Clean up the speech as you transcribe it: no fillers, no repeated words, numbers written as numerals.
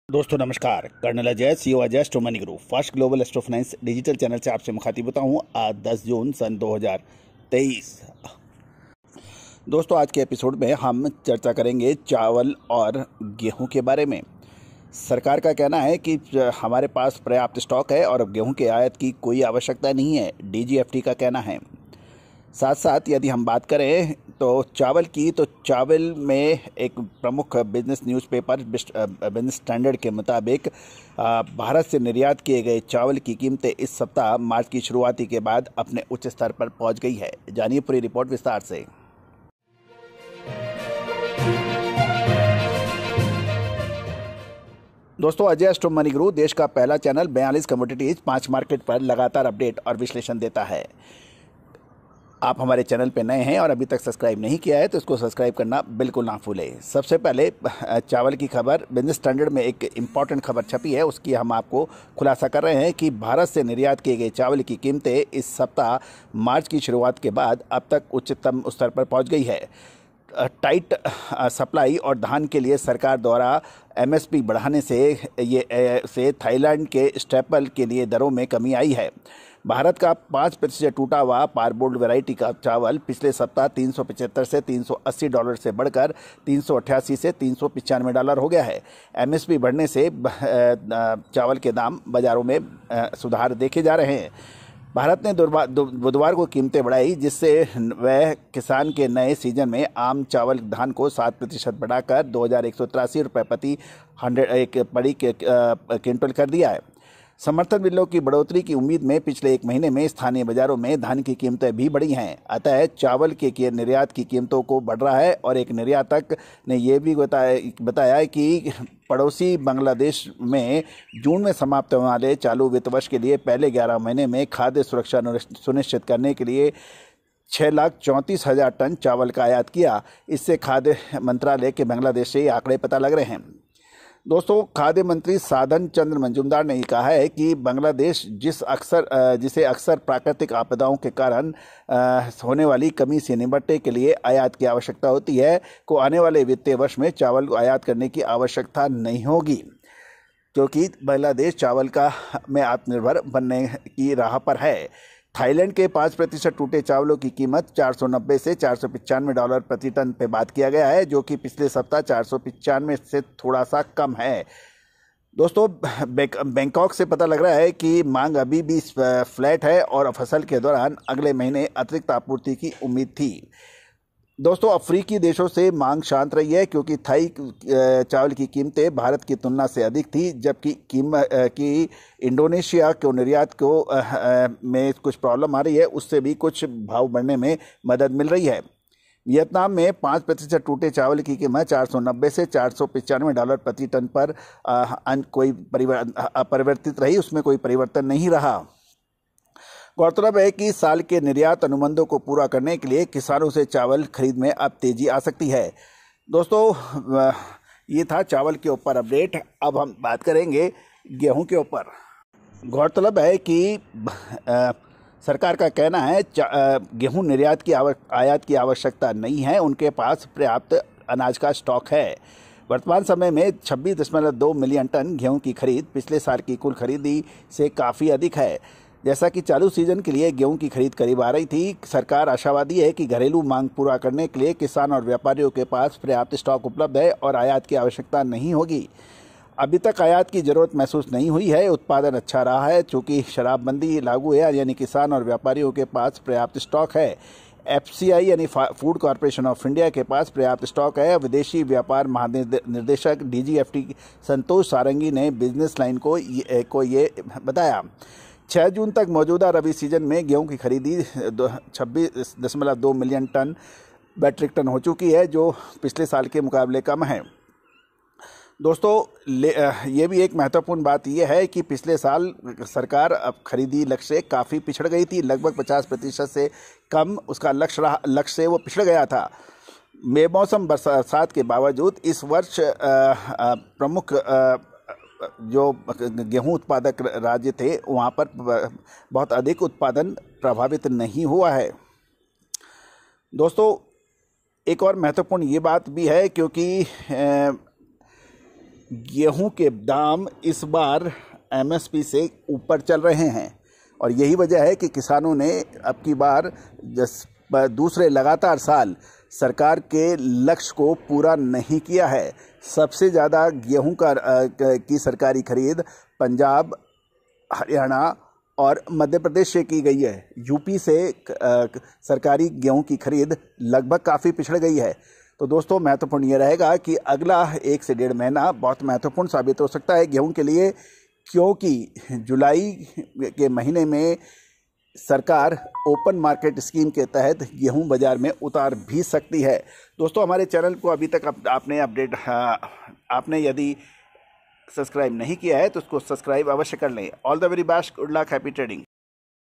दोस्तों नमस्कार। Colonel Ajay, CEO Ajay astro money group first global astro finance digital channel से आपसे मुखातिब होता हूँ। आज 10 जून सन 2023। दोस्तों आज के एपिसोड में हम चर्चा करेंगे चावल और गेहूं के बारे में। सरकार का कहना है कि हमारे पास पर्याप्त स्टॉक है और अब गेहूं के आयात की कोई आवश्यकता नहीं है, डीजीएफटी का कहना है। साथ साथ यदि हम बात करें तो चावल की, तो चावल में एक प्रमुख बिजनेस न्यूज़पेपर बिजनेस स्टैंडर्ड के मुताबिक भारत से निर्यात किए गए चावल की कीमतें इस सप्ताह मार्च की शुरुआती के बाद अपने उच्च स्तर पर पहुंच गई है। जानिए पूरी रिपोर्ट विस्तार से। दोस्तों अजय एस्ट्रो मनी ग्रुप देश का पहला चैनल 42 कमोडिटीज 5 मार्केट पर लगातार अपडेट और विश्लेषण देता है। आप हमारे चैनल पे नए हैं और अभी तक सब्सक्राइब नहीं किया है तो इसको सब्सक्राइब करना बिल्कुल ना भूलें। सबसे पहले चावल की खबर, बिजनेस स्टैंडर्ड में एक इम्पॉर्टेंट खबर छपी है, उसकी हम आपको खुलासा कर रहे हैं कि भारत से निर्यात किए गए चावल की कीमतें इस सप्ताह मार्च की शुरुआत के बाद अब तक उच्चतम स्तर पर पहुंच गई है। टाइट सप्लाई और धान के लिए सरकार द्वारा एमएसपी बढ़ाने से थाईलैंड के स्टेपल के लिए दरों में कमी आई है। भारत का 5% टूटा हुआ पारबोर्ड वैरायटी का चावल पिछले सप्ताह $375 से $380 से बढ़कर $388 से $395 हो गया है। एमएसपी बढ़ने से चावल के दाम बाजारों में सुधार देखे जा रहे हैं। भारत ने बुधवार को कीमतें बढ़ाई, जिससे वह किसान के नए सीजन में आम चावल धान को 7% बढ़ाकर 2,183 रुपये प्रति 100 पड़ी क्विंटल कर दिया है। समर्थन मूल्यों की बढ़ोतरी की उम्मीद में पिछले एक महीने में स्थानीय बाजारों में धान की कीमतें भी बढ़ी हैं। अतः चावल के निर्यात की कीमतों को बढ़ रहा है और एक निर्यातक ने यह भी बताया कि पड़ोसी बांग्लादेश में जून में समाप्त होने वाले चालू वित्त वर्ष के लिए पहले 11 महीने में खाद्य सुरक्षा सुनिश्चित करने के लिए 6,34,000 टन चावल का आयात किया। इससे खाद्य मंत्रालय के बांग्लादेश से आंकड़े पता लग रहे हैं। दोस्तों खाद्य मंत्री साधन चंद्र मंजूमदार ने कहा है कि बांग्लादेश जिसे अक्सर प्राकृतिक आपदाओं के कारण होने वाली कमी से निपटने के लिए आयात की आवश्यकता होती है, को आने वाले वित्तीय वर्ष में चावल आयात करने की आवश्यकता नहीं होगी, क्योंकि बांग्लादेश चावल में आत्मनिर्भर बनने की राह पर है। थाईलैंड के 5% टूटे चावलों की कीमत $490 से $495 प्रति टन पे बात किया गया है, जो कि पिछले सप्ताह 495 से थोड़ा सा कम है। दोस्तों बैंकॉक से पता लग रहा है कि मांग अभी भी फ्लैट है और फसल के दौरान अगले महीने अतिरिक्त आपूर्ति की उम्मीद थी। दोस्तों अफ्रीकी देशों से मांग शांत रही है, क्योंकि थाई चावल की कीमतें भारत की तुलना से अधिक थी, जबकि इंडोनेशिया को निर्यात में कुछ प्रॉब्लम आ रही है, उससे भी कुछ भाव बढ़ने में मदद मिल रही है। वियतनाम में 5% टूटे चावल की कीमत $490 से $495 प्रति टन पर अपरिवर्तित रही, उसमें कोई परिवर्तन नहीं रहा। गौरतलब है कि साल के निर्यात अनुबंधों को पूरा करने के लिए किसानों से चावल खरीद में अब तेजी आ सकती है। दोस्तों ये था चावल के ऊपर अपडेट। अब हम बात करेंगे गेहूं के ऊपर। गौरतलब है कि सरकार का कहना है गेहूं निर्यात की आयात की आवश्यकता नहीं है, उनके पास पर्याप्त अनाज का स्टॉक है। वर्तमान समय में 26.2 मिलियन टन गेहूं की खरीद पिछले साल की कुल खरीदी से काफ़ी अधिक है। जैसा कि चालू सीजन के लिए गेहूं की खरीद करीब आ रही थी, सरकार आशावादी है कि घरेलू मांग पूरा करने के लिए किसान और व्यापारियों के पास पर्याप्त स्टॉक उपलब्ध है और आयात की आवश्यकता नहीं होगी। अभी तक आयात की जरूरत महसूस नहीं हुई है। उत्पादन अच्छा रहा है, चूँकि शराबबंदी लागू है, यानी किसान और व्यापारियों के पास पर्याप्त स्टॉक है। एफसीआई यानी फूड कॉरपोरेशन ऑफ इंडिया के पास पर्याप्त स्टॉक है। विदेशी व्यापार महानिदेशक डीजीएफटी संतोष सारंगी ने बिजनेस लाइन को ये बताया। 6 जून तक मौजूदा रबी सीजन में गेहूं की खरीदी 26.2 मिलियन टन मीट्रिक टन हो चुकी है, जो पिछले साल के मुकाबले कम है। दोस्तों ये भी एक महत्वपूर्ण बात यह है कि पिछले साल सरकार अब खरीदी लक्ष्य से काफ़ी पिछड़ गई थी, लगभग 50% से कम उसका लक्ष्य से वो पिछड़ गया था। बेमौसम बरसात के बावजूद इस वर्ष प्रमुख जो गेहूं उत्पादक राज्य थे वहां पर बहुत अधिक उत्पादन प्रभावित नहीं हुआ है। दोस्तों एक और महत्वपूर्ण ये बात भी है, क्योंकि गेहूं के दाम इस बार एमएसपी से ऊपर चल रहे हैं और यही वजह है कि किसानों ने अब की बार दूसरे लगातार साल सरकार के लक्ष्य को पूरा नहीं किया है। सबसे ज़्यादा गेहूं की सरकारी खरीद पंजाब, हरियाणा और मध्य प्रदेश से की गई है। यूपी से सरकारी गेहूं की खरीद लगभग काफ़ी पिछड़ गई है। तो दोस्तों, महत्वपूर्ण ये रहेगा कि अगला 1 से 1.5 महीना बहुत महत्वपूर्ण साबित हो सकता है गेहूं के लिए, क्योंकि जुलाई के महीने में सरकार ओपन मार्केट स्कीम के तहत गेहूं बाज़ार में उतार भी सकती है। दोस्तों, हमारे चैनल को अभी तक आपने यदि सब्सक्राइब नहीं किया है तो उसको सब्सक्राइब अवश्य कर लें। All the very best, good luck, happy trading.